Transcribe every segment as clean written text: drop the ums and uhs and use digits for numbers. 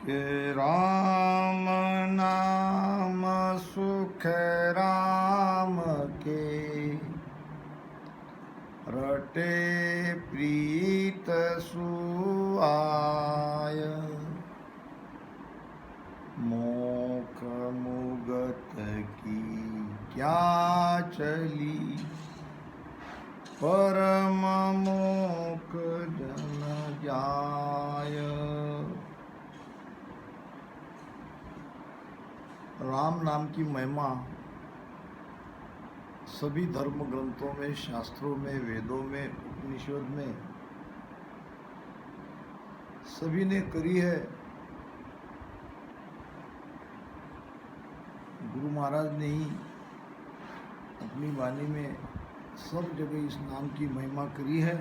के राम नाम सुख राम के रटे प्रीत सुआय मोख मुगत की क्या चली परम मोक जन जाय। राम नाम की महिमा सभी धर्म ग्रंथों में, शास्त्रों में, वेदों में, उपनिषद में सभी ने करी है। गुरु महाराज ने ही अपनी वाणी में सब जगह इस नाम की महिमा करी है।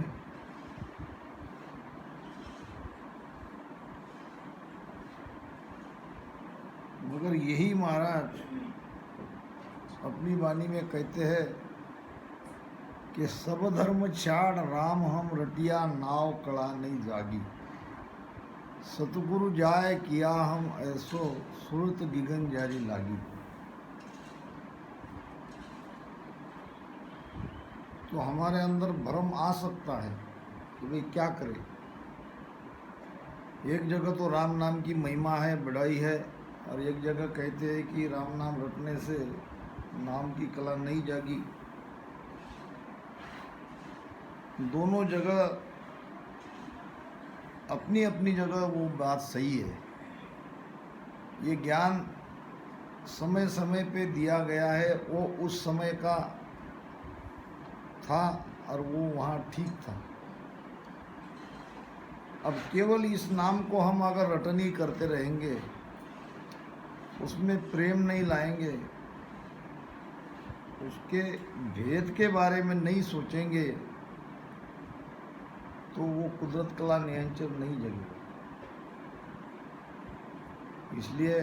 मगर यही महाराज अपनी वाणी में कहते हैं कि सब धर्म छाड़ राम हम रटिया नाव कड़ा नहीं जागी। सतगुरु जाए किया हम ऐसो सुरत गिगन जारी लागी। तो हमारे अंदर भ्रम आ सकता है कि भाई क्या करें। एक जगह तो राम नाम की महिमा है, बढ़ाई है, और एक जगह कहते हैं कि राम नाम रटने से नाम की कला नहीं जागी। दोनों जगह अपनी अपनी जगह वो बात सही है। ये ज्ञान समय समय पे दिया गया है, वो उस समय का था और वो वहाँ ठीक था। अब केवल इस नाम को हम अगर रटनी करते रहेंगे, उसमें प्रेम नहीं लाएंगे, उसके भेद के बारे में नहीं सोचेंगे, तो वो कुदरत कला नियंत्रण नहीं जगेगा। इसलिए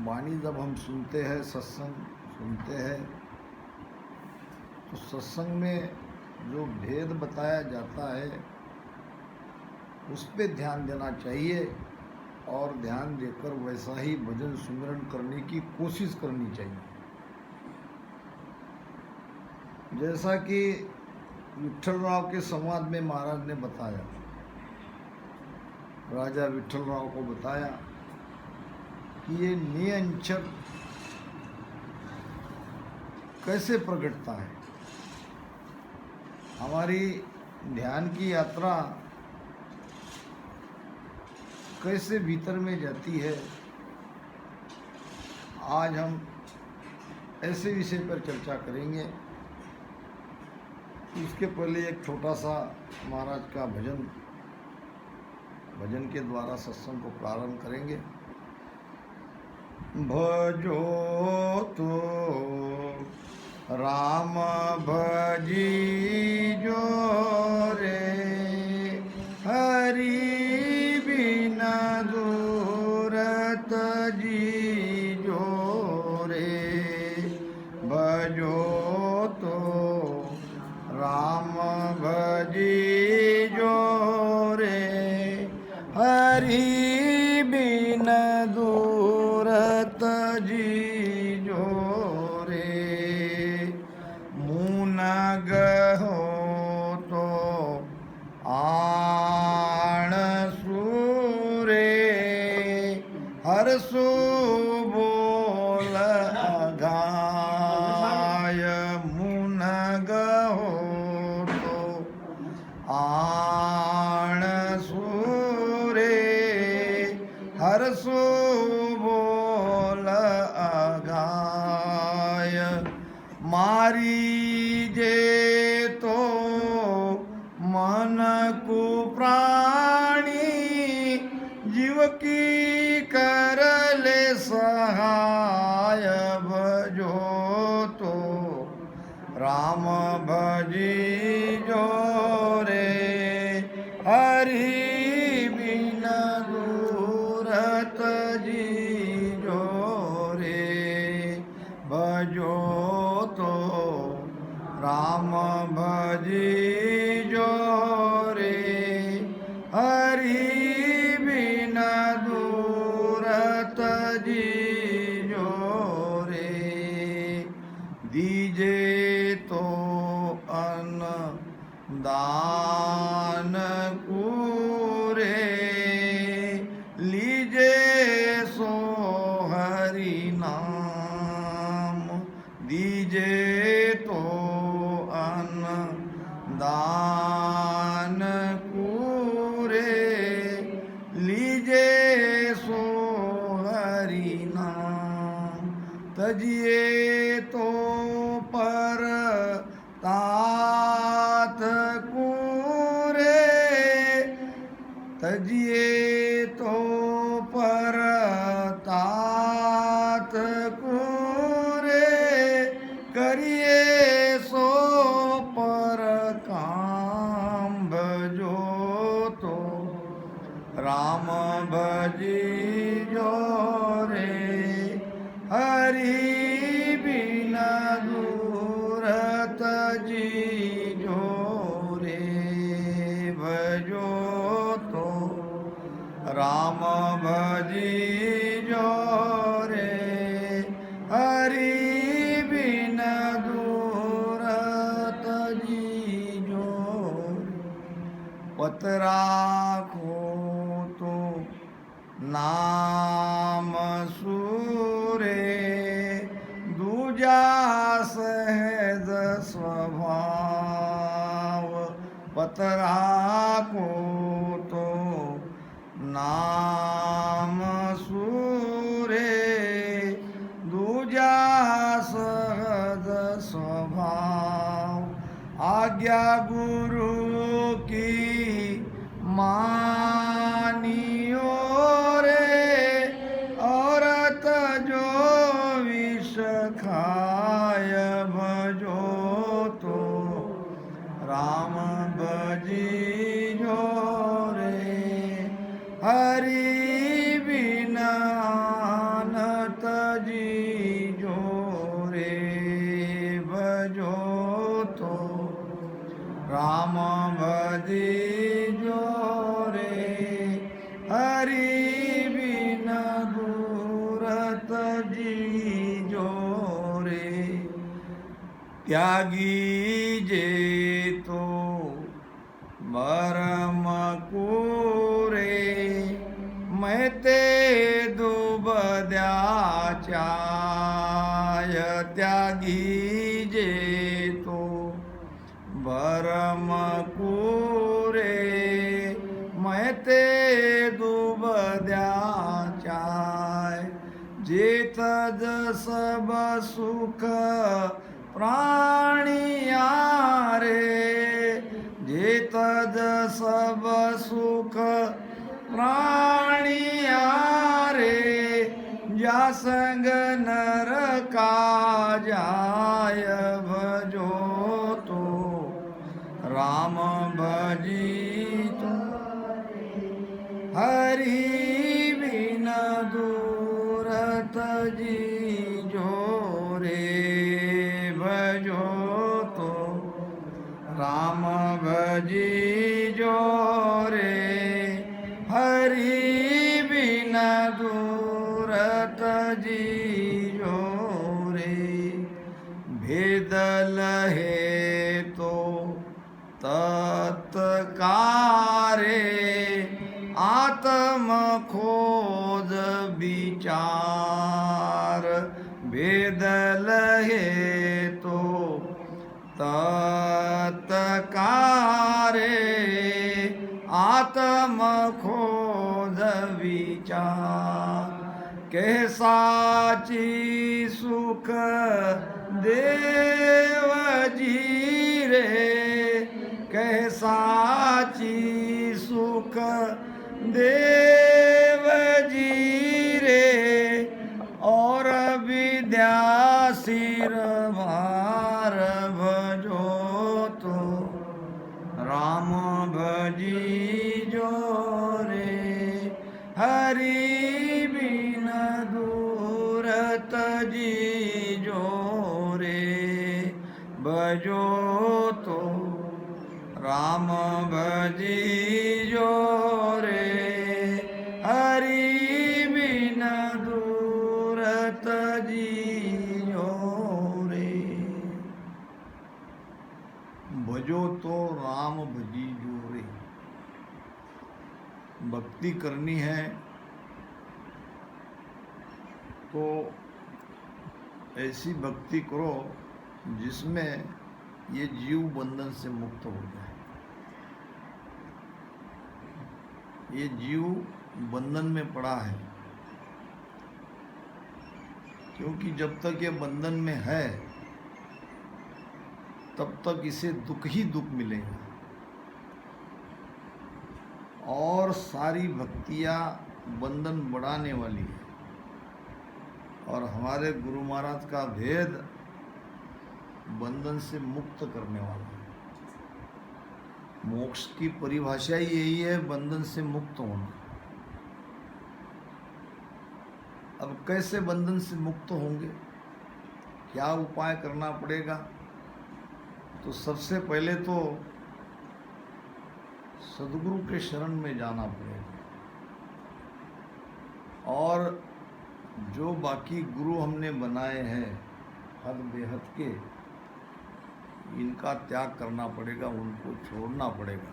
वाणी जब हम सुनते हैं, सत्संग सुनते हैं, तो सत्संग में जो भेद बताया जाता है उस पे ध्यान देना चाहिए और ध्यान देकर वैसा ही भजन सुमिरन करने की कोशिश करनी चाहिए। जैसा कि विठल राव के संवाद में महाराज ने बताया, राजा विठल राव को बताया कि ये नियंचर कैसे प्रकटता है। हमारी ध्यान की यात्रा कैसे भीतर में जाती है, आज हम ऐसे विषय पर चर्चा करेंगे। इसके पहले एक छोटा सा महाराज का भजन के द्वारा सत्संग को प्रारंभ करेंगे। भजो तो राम भजी जो रे हरि बिना दूरत जी जो रे। भजो तो राम भजी जो रे हरि बिना दूरत जी जो रे। मुनग हो तो आण सूरे हर सु बोल अघाय। मुनग हो तो आण सूरे हर सु बोल अघाय। मारी जे तो मन को प्राणी जीव की कर ले सहाय। भजो तो राम भजी जो रे हरि बिना दूरत जी जो रे। भजो तो राम भजी जो रे हरि बिना तो अन्न दान पूरे, लीजे सो हरि नाम, दीजे तो अन्न दान पूरे, लीजे सो हरि नाम, तजिए तो पर तात कूरे, तजिए तो पर तात कूरे, करिए सो पर काम, भजो तो राम भजियो रे, हरि बिना दूर तजियो रे, भजो तो राम भजियो रे, हरि बिना दूर तजियो रे, पत राखो तो नाम सूरे, दूजा सहज स्वभाव, पत राखो तो नाम सूरे, दूजा सहज स्वभाव, आज्ञा गुरु की मानियो रे, और तजो विष खाय, भजो तो राम भजियो रे, हरि बिना न तजियो रे, भजो तो राम भजियो रे, हरि बिना दूर तजियो रे, त्यागी जे तो मरम कूरे, मैं ते दुबद्या चाय, त्यागी जे तो भरम कूरे, मैं ते दुबद्या चाय, जेत सब सुख प्राणिया रे, जेत सब सुख प्राणिया रे, जा संग नर का जाय, भजो तो राम भजितो, हरि बिना दूर तजियो रे, भजो तो राम भजियो रे, हरि बिना दूर तजियो रे, भेद लहे तो तत्कारे, आत्म खोज विचार, भेद लहे तो तत्कारे, आत्म खोज विचार, कह साची सुख देव जी रे, कह साची सुख देव जी रे, और विद्या सिर भार, भजो तो राम भजियो रे, हरि बिना दूर तजियो रे, भजो तो राम भजियो रे, हरि बिना दूर तजियो रे। भजो तो राम भजी जोरे। भक्ति करनी है तो ऐसी भक्ति करो जिसमें ये जीव बंधन से मुक्त हो जाए। ये जीव बंधन में पड़ा है, क्योंकि जब तक ये बंधन में है तब तक इसे दुख ही दुख मिलेगा। और सारी भक्तियाँ बंधन बढ़ाने वाली है। और हमारे गुरु महाराज का भेद बंधन से मुक्त करने वाला है। मोक्ष की परिभाषा ही यही है, बंधन से मुक्त होना। अब कैसे बंधन से मुक्त होंगे, क्या उपाय करना पड़ेगा? तो सबसे पहले तो सदगुरु के शरण में जाना पड़ेगा। और जो बाकी गुरु हमने बनाए हैं हद बेहद के, इनका त्याग करना पड़ेगा, उनको छोड़ना पड़ेगा।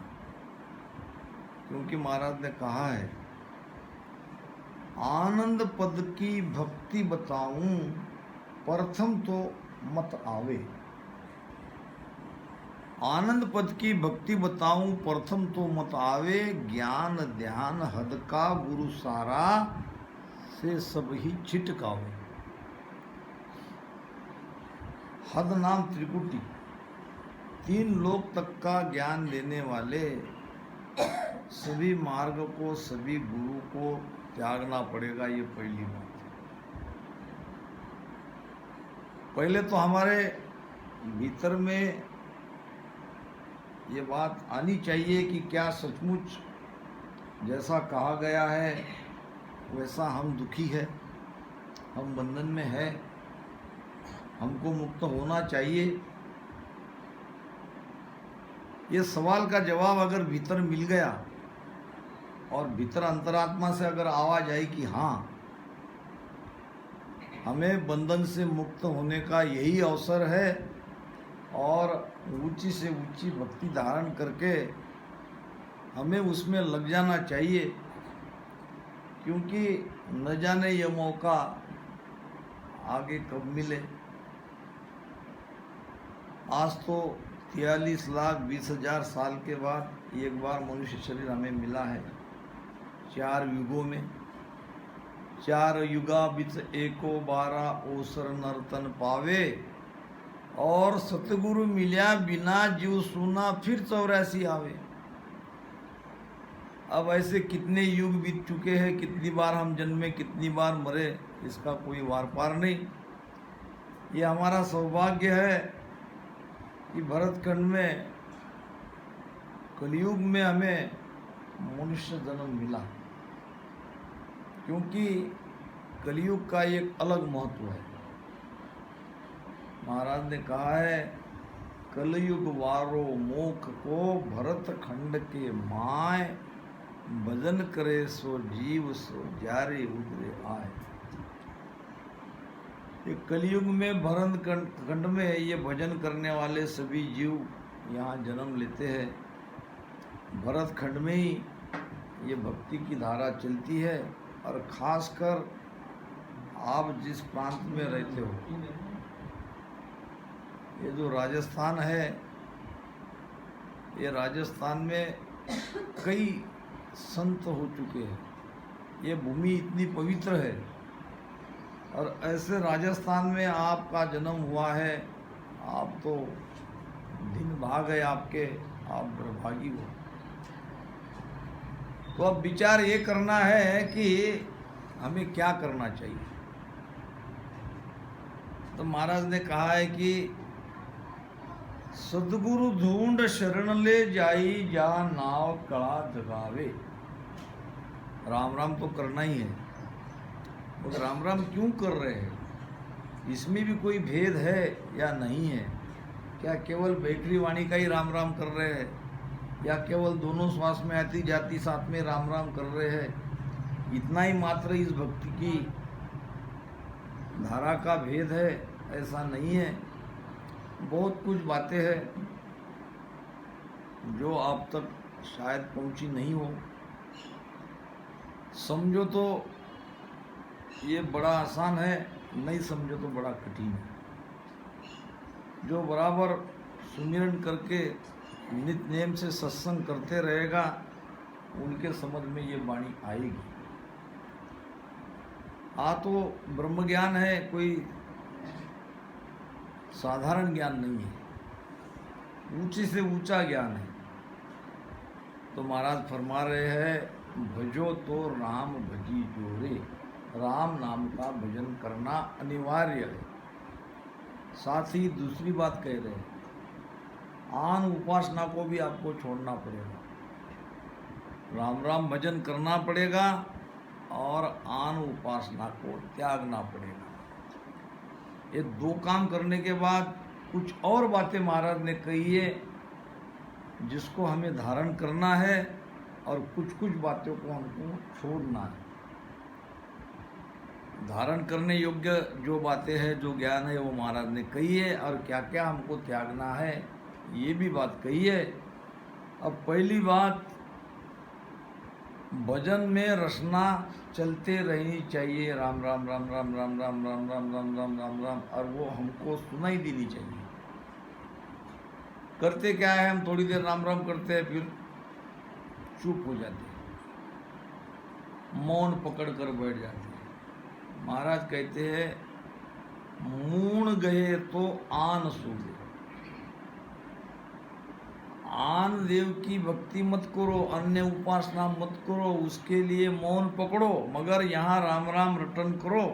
क्योंकि महाराज ने कहा है, आनंद पद की भक्ति बताऊं प्रथम तो मत आवे। आनंद पद की भक्ति बताऊं प्रथम तो मत आवे। ज्ञान ध्यान हद का गुरु सारा से सब ही छिटकावे। हद नाम त्रिकुटी, 3 लोक तक का ज्ञान देने वाले सभी मार्ग को, सभी गुरु को त्यागना पड़ेगा। ये पहली बात है। पहले तो हमारे भीतर में ये बात आनी चाहिए कि क्या सचमुच जैसा कहा गया है वैसा हम दुखी है, हम बंधन में है, हमको मुक्त होना चाहिए। ये सवाल का जवाब अगर भीतर मिल गया और भीतर अंतरात्मा से अगर आवाज आई कि हाँ, हमें बंधन से मुक्त होने का यही अवसर है और ऊंची से ऊंची भक्ति धारण करके हमें उसमें लग जाना चाहिए, क्योंकि न जाने ये मौका आगे कब मिले। आज तो 43,20,000 साल के बाद एक बार मनुष्य शरीर हमें मिला है। 4 युगों में 4 युगा बिच एको 12 ओसर नर्तन पावे। और सतगुरु मिल्या बिना जीव सुना फिर 84 आवे। अब ऐसे कितने युग बीत चुके हैं, कितनी बार हम जन्मे, कितनी बार मरे, इसका कोई वार पार नहीं। ये हमारा सौभाग्य है कि भरतखंड में कलयुग में हमें मनुष्य जन्म मिला, क्योंकि कलयुग का एक अलग महत्व है। महाराज ने कहा है, कलयुग वारो मोख को भरत खंड के माय। भजन करे सो जीव सो जारे उतरे आए। ये कलयुग में भरत खंड में ये भजन करने वाले सभी जीव यहाँ जन्म लेते हैं। भरत खंड में ही ये भक्ति की धारा चलती है। और खासकर आप जिस प्रांत में रहते हो, ये जो राजस्थान है, ये राजस्थान में कई संत हो चुके हैं। ये भूमि इतनी पवित्र है और ऐसे राजस्थान में आपका जन्म हुआ है। आप तो दिन भाग है आपके, आप दुर्भागी हो। तो अब विचार ये करना है कि हमें क्या करना चाहिए। तो महाराज ने कहा है कि सदगुरु ढूंढ शरण ले जाई, जा नाव कड़ा जगावे। राम राम तो करना ही है। तो राम राम क्यों कर रहे हैं, इसमें भी कोई भेद है या नहीं है? क्या केवल बैकरी वाणी का ही राम राम कर रहे हैं, या केवल दोनों श्वास में आती जाती साथ में राम राम कर रहे हैं? इतना ही मात्र इस भक्ति की धारा का भेद है, ऐसा नहीं है। बहुत कुछ बातें हैं। जो आप तक शायद पहुंची नहीं हो। समझो तो ये बड़ा आसान है, नहीं समझो तो बड़ा कठिन है। जो बराबर सुमिरन करके नित नेम से सत्संग करते रहेगा, उनके समझ में ये वाणी आएगी। तो ब्रह्म ज्ञान है, कोई साधारण ज्ञान नहीं है, ऊंचे से ऊंचा ज्ञान है। तो महाराज फरमा रहे हैं, भजो तो राम भजी जोरे, राम नाम का भजन करना अनिवार्य है। साथ ही दूसरी बात कह रहे हैं, आन उपासना को भी आपको छोड़ना पड़ेगा। राम राम भजन करना पड़ेगा और आन उपासना को त्यागना पड़ेगा। ये दो काम करने के बाद कुछ और बातें महाराज ने कही है जिसको हमें धारण करना है, और कुछ कुछ बातों को हमको छोड़ना है। धारण करने योग्य जो बातें हैं, जो ज्ञान है, वो महाराज ने कही है, और क्या क्या हमको त्यागना है ये भी बात कही है। अब पहली बात, भजन में रसना चलते रहनी चाहिए, राम राम राम राम राम राम राम राम राम राम राम राम, और वो हमको सुनाई देनी चाहिए। करते क्या है, हम थोड़ी देर राम राम करते हैं, फिर चुप हो जाते हैं, मौन पकड़ कर बैठ जाते हैं। महाराज कहते हैं, मूण गए तो आन सूझे। आन देव की भक्ति मत करो, अन्य उपासना मत करो, उसके लिए मौन पकड़ो, मगर यहाँ राम राम रटन करो।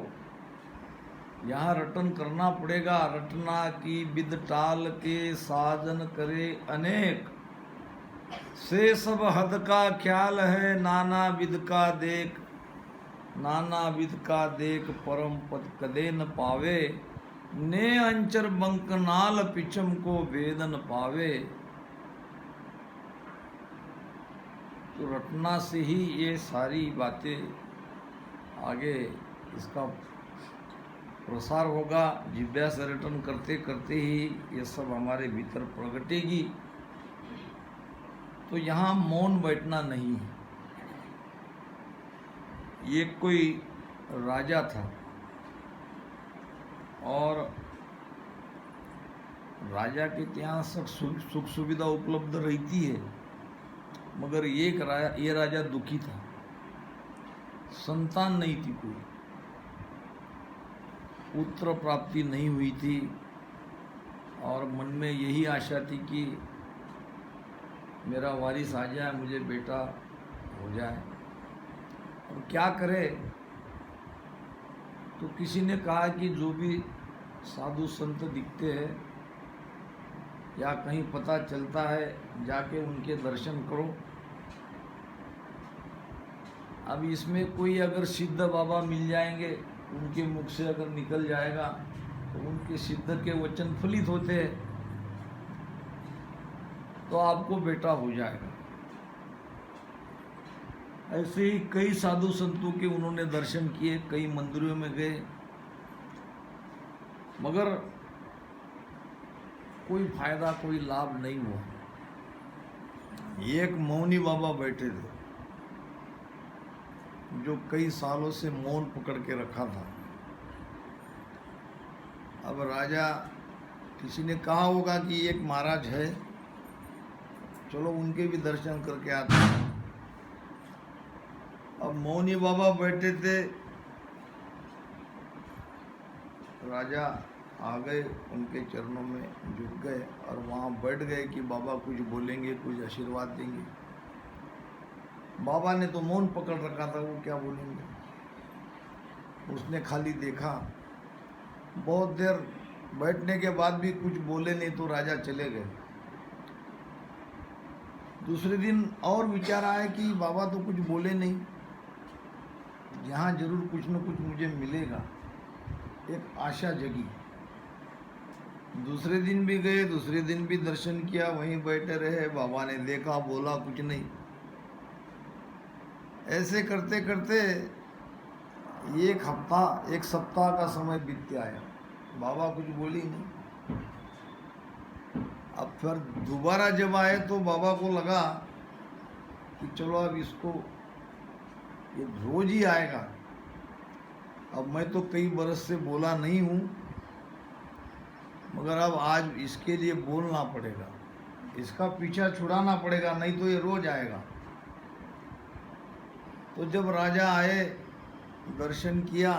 यहाँ रटन करना पड़ेगा। रटना की विद टाल के साजन करे अनेक, से सब हद का ख्याल है, नाना विद का देख। नाना विद का देख परम पद कदे न पावे, ने अंचर बंक नाल पिछम को वेदन पावे। तो रटना से ही ये सारी बातें आगे इसका प्रसार होगा। जिज्ञा से रटन करते करते ही ये सब हमारे भीतर प्रगटेगी। तो यहाँ मौन बैठना नहीं है। ये कोई राजा था और राजा के यहाँ सब सुख सुविधा उपलब्ध रहती है, मगर ये राजा दुखी था। संतान नहीं थी, कोई पुत्र प्राप्ति नहीं हुई थी, और मन में यही आशा थी कि मेरा वारिस आ जाए, मुझे बेटा हो जाए। और क्या करे, तो किसी ने कहा कि जो भी साधु संत दिखते हैं या कहीं पता चलता है, जाके उनके दर्शन करो। अब इसमें कोई अगर सिद्ध बाबा मिल जाएंगे, उनके मुख से अगर निकल जाएगा तो उनके सिद्ध के वचन फलित होते हैं, तो आपको बेटा हो जाएगा। ऐसे ही कई साधु संतों के उन्होंने दर्शन किए, कई मंदिरों में गए, मगर कोई फायदा, कोई लाभ नहीं हुआ। एक मौनी बाबा बैठे थे जो कई सालों से मौन पकड़ के रखा था। अब राजा, किसी ने कहा होगा कि एक महाराज है, चलो उनके भी दर्शन करके आते हैं। अब मौनी बाबा बैठे थे, राजा आ गए, उनके चरणों में झुक गए और वहाँ बैठ गए कि बाबा कुछ बोलेंगे, कुछ आशीर्वाद देंगे। बाबा ने तो मौन पकड़ रखा था, वो क्या बोलेंगे। उसने खाली देखा, बहुत देर बैठने के बाद भी कुछ बोले नहीं, तो राजा चले गए। दूसरे दिन और विचार आया कि बाबा तो कुछ बोले नहीं, यहाँ जरूर कुछ न कुछ मुझे मिलेगा। एक आशा जगी। दूसरे दिन भी गए, दूसरे दिन भी दर्शन किया, वहीं बैठे रहे। बाबा ने देखा, बोला कुछ नहीं। ऐसे करते करते एक सप्ताह का समय बीतते आया, बाबा कुछ बोली नहीं। अब फिर दोबारा जब आए तो बाबा को लगा कि चलो अब इसको, ये रोज ही आएगा, अब मैं तो कई बरस से बोला नहीं हूँ, मगर अब आज इसके लिए बोलना पड़ेगा, इसका पीछा छुड़ाना पड़ेगा, नहीं तो ये रोज आएगा। तो जब राजा आए, दर्शन किया,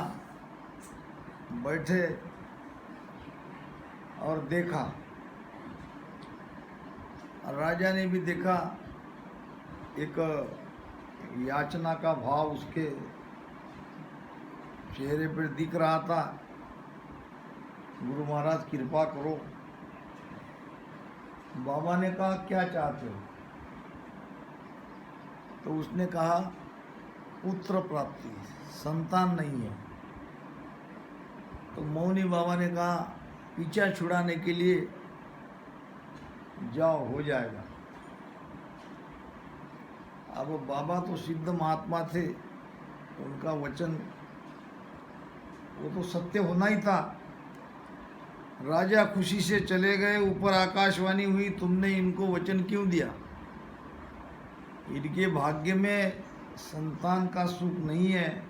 बैठे और देखा, राजा ने भी देखा, एक याचना का भाव उसके चेहरे पर दिख रहा था। गुरु महाराज कृपा करो। बाबा ने कहा क्या चाहते हो? तो उसने कहा पुत्र प्राप्ति, संतान नहीं है। तो मौनी बाबा ने कहा पीछा छुड़ाने के लिए जाओ, हो जाएगा। अब बाबा तो सिद्ध महात्मा थे, उनका वचन वो तो सत्य होना ही था। राजा खुशी से चले गए। ऊपर आकाशवाणी हुई, तुमने इनको वचन क्यों दिया? इनके भाग्य में संतान का सुख नहीं है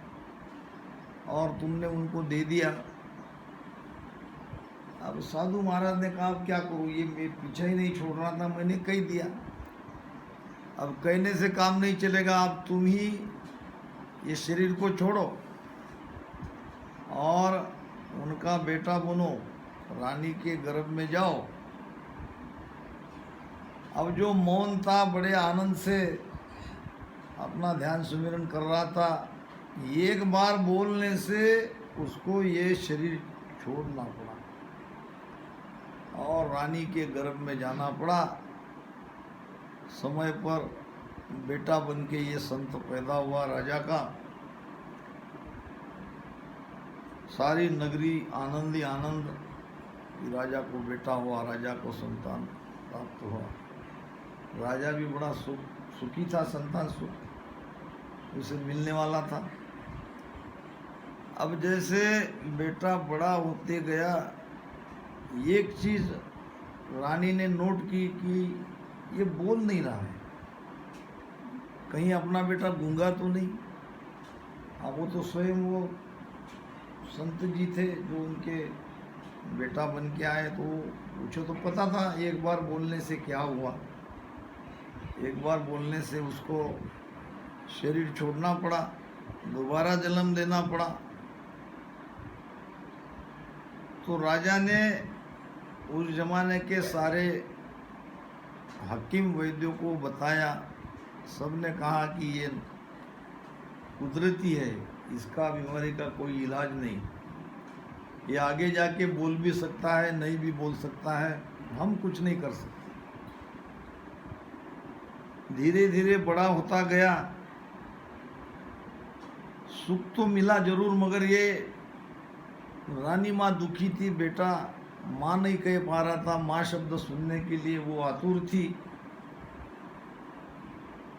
और तुमने उनको दे दिया। अब साधु महाराज ने कहा अब क्या करूँ, ये मैं पीछा ही नहीं छोड़ रहा था, मैंने कह दिया। अब कहने से काम नहीं चलेगा, अब तुम ही ये शरीर को छोड़ो और उनका बेटा बनो, रानी के गर्भ में जाओ। अब जो मौन था, बड़े आनंद से अपना ध्यान सुमिरन कर रहा था, एक बार बोलने से उसको ये शरीर छोड़ना पड़ा और रानी के गर्भ में जाना पड़ा। समय पर बेटा बन के ये संत पैदा हुआ राजा का। सारी नगरी आनंद ही आनंद, राजा को बेटा हुआ, राजा को संतान प्राप्त हुआ। राजा भी बड़ा सुखी था, संतान सुख उसे मिलने वाला था। अब जैसे बेटा बड़ा होते गया, एक चीज रानी ने नोट की कि ये बोल नहीं रहा है, कहीं अपना बेटा गूंगा तो नहीं। अब वो तो स्वयं वो संत जी थे जो उनके बेटा बन के आए, तो पूछो तो पता था एक बार बोलने से क्या हुआ। एक बार बोलने से उसको शरीर छोड़ना पड़ा, दोबारा जन्म देना पड़ा। तो राजा ने उस जमाने के सारे हकीम वैद्यों को बताया। सबने कहा कि ये कुदरती है, इसका बीमारी का कोई इलाज नहीं, ये आगे जाके बोल भी सकता है, नहीं भी बोल सकता है, हम कुछ नहीं कर सकते। धीरे धीरे बड़ा होता गया, सुख तो मिला जरूर, मगर ये रानी माँ दुखी थी। बेटा माँ नहीं कह पा रहा था, माँ शब्द सुनने के लिए वो आतुर थी।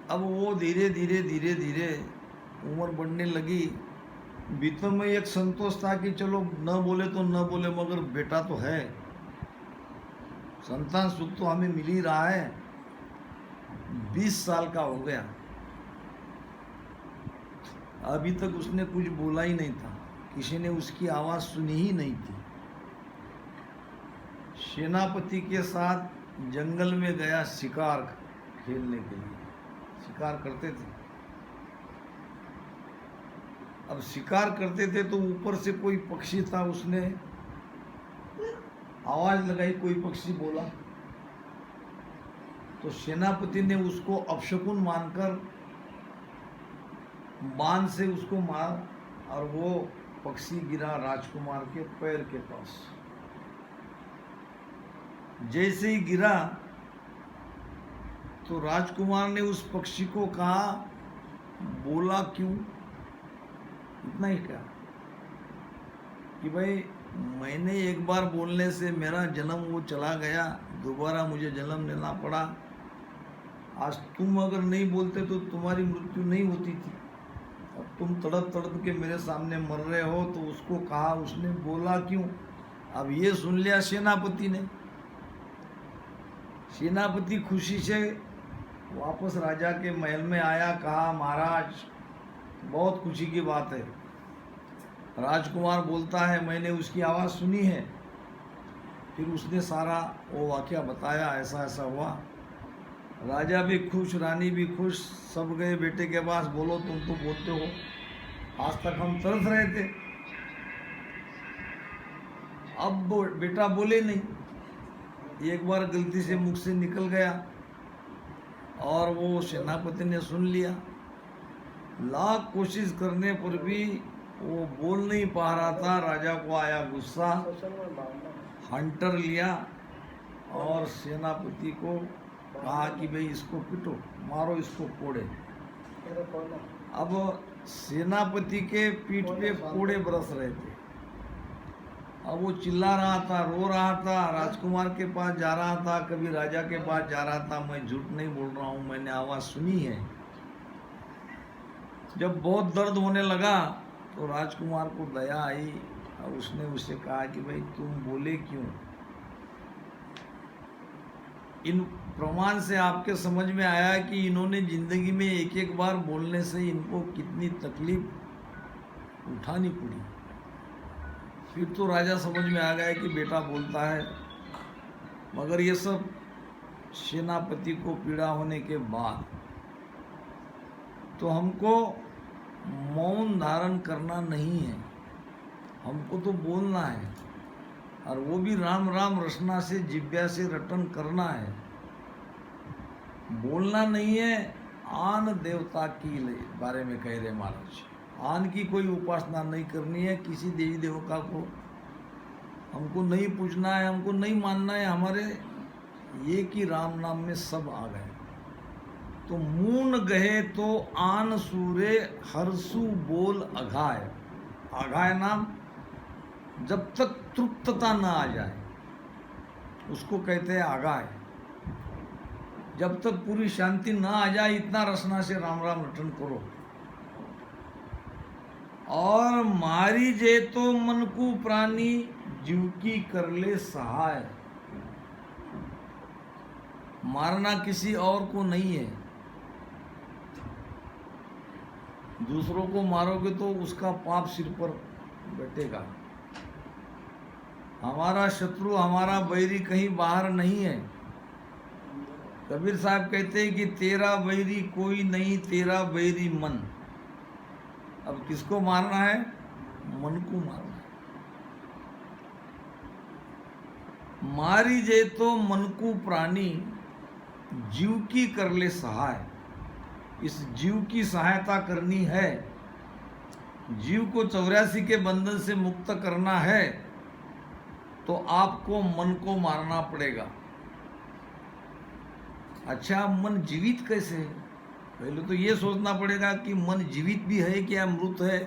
अब वो धीरे धीरे धीरे धीरे उम्र बढ़ने लगी। भीतर में एक संतोष था कि चलो न बोले तो न बोले, मगर बेटा तो है, संतान सुख तो हमें मिल ही रहा है। 20 साल का हो गया, अभी तक उसने कुछ बोला ही नहीं था, किसी ने उसकी आवाज़ सुनी ही नहीं थी। सेनापति के साथ जंगल में गया शिकार खेलने के लिए, शिकार करते थे। अब शिकार करते थे तो ऊपर से कोई पक्षी था, उसने आवाज लगाई, कोई पक्षी बोला, तो सेनापति ने उसको अपशकुन मानकर बाण से उसको मार और वो पक्षी गिरा राजकुमार के पैर के पास। जैसे ही गिरा तो राजकुमार ने उस पक्षी को कहा, बोला क्यों? इतना ही कहा कि भाई मैंने एक बार बोलने से मेरा जन्म वो चला गया, दोबारा मुझे जन्म लेना पड़ा। आज तुम अगर नहीं बोलते तो तुम्हारी मृत्यु नहीं होती थी, अब तुम तड़प तड़प के मेरे सामने मर रहे हो। तो उसको कहा, उसने बोला क्यों? अब ये सुन लिया सेनापति ने। सेनापति खुशी से वापस राजा के महल में आया। कहा, महाराज बहुत खुशी की बात है। राजकुमार बोलता है, मैंने उसकी आवाज़ सुनी है। फिर उसने सारा वो वाक़या बताया, ऐसा ऐसा हुआ। राजा भी खुश, रानी भी खुश, सब गए बेटे के पास। बोलो, तुम तो बोलते हो, आज तक हम तरस रहे थे। अब बेटा बोले नहीं, एक बार गलती से मुख से निकल गया और वो सेनापति ने सुन लिया। लाख कोशिश करने पर भी वो बोल नहीं पा रहा था। राजा को आया गुस्सा, हंटर लिया और सेनापति को कहा कि भाई इसको पिटो, मारो, इसको कोड़े। अब सेनापति के पीठ पे कोड़े बरस रहे थे। अब वो चिल्ला रहा था, रो रहा था, राजकुमार के पास जा रहा था, कभी राजा के पास जा रहा था। मैं झूठ नहीं बोल रहा हूँ, मैंने आवाज़ सुनी है। जब बहुत दर्द होने लगा तो राजकुमार को दया आई और उसने उससे कहा कि भाई तुम बोले क्यों? इन प्रमाण से आपके समझ में आया कि इन्होंने जिंदगी में एक एक बार बोलने से इनको कितनी तकलीफ उठानी पड़ी। फिर तो राजा समझ में आ गया कि बेटा बोलता है। मगर ये सब सेनापति को पीड़ा होने के बाद। तो हमको मौन धारण करना नहीं है, हमको तो बोलना है, और वो भी राम राम रसना से, जिव्या से रटन करना है। बोलना नहीं है। आन देवता की बारे में कह रहे महाराज, आन की कोई उपासना नहीं करनी है, किसी देवी देवता को हमको नहीं पूजना है, हमको नहीं मानना है। हमारे ये कि राम नाम में सब आ गए। तो मून गहे तो आन सूरे हरसु बोल अघाय। अघाय नाम जब तक तृप्तता न आ जाए उसको कहते हैं अघाय। जब तक पूरी शांति न आ जाए, इतना रसना से राम राम रटन करो। और मारी जे तो मन को प्राणी, जीव की कर ले सहाय। मारना किसी और को नहीं है। दूसरों को मारोगे तो उसका पाप सिर पर बैठेगा। हमारा शत्रु, हमारा बैरी कहीं बाहर नहीं है। कबीर साहब कहते हैं कि तेरा बैरी कोई नहीं, तेरा बैरी मन। अब किसको मारना है? मन को मारना है। मारी जे तो मन को प्राणी, जीव की कर ले सहाय। इस जीव की सहायता करनी है। जीव को 84 के बंधन से मुक्त करना है तो आपको मन को मारना पड़ेगा। अच्छा, मन जीवित कैसे है? पहले तो ये सोचना पड़ेगा कि मन जीवित भी है क्या मृत है?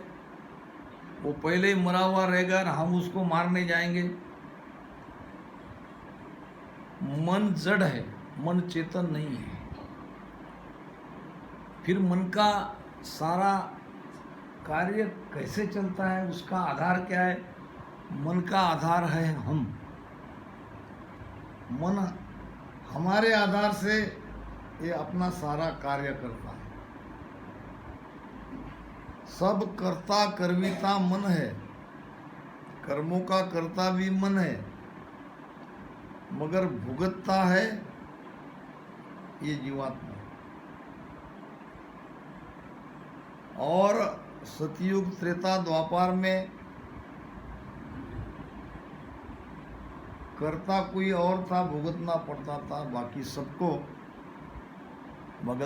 वो पहले ही मरा हुआ रहेगा और हम उसको मारने जाएंगे। मन जड़ है, मन चेतन नहीं है। फिर मन का सारा कार्य कैसे चलता है, उसका आधार क्या है? मन का आधार है हम। मन हमारे आधार से ये अपना सारा कार्य करता है। सब कर्ता कर्मिता मन है, कर्मों का कर्ता भी मन है, मगर भुगतता है ये जीवात्मा। और सतयुग त्रेता द्वापर में कर्ता कोई और था, भुगतना पड़ता था, बाकी सबको भगत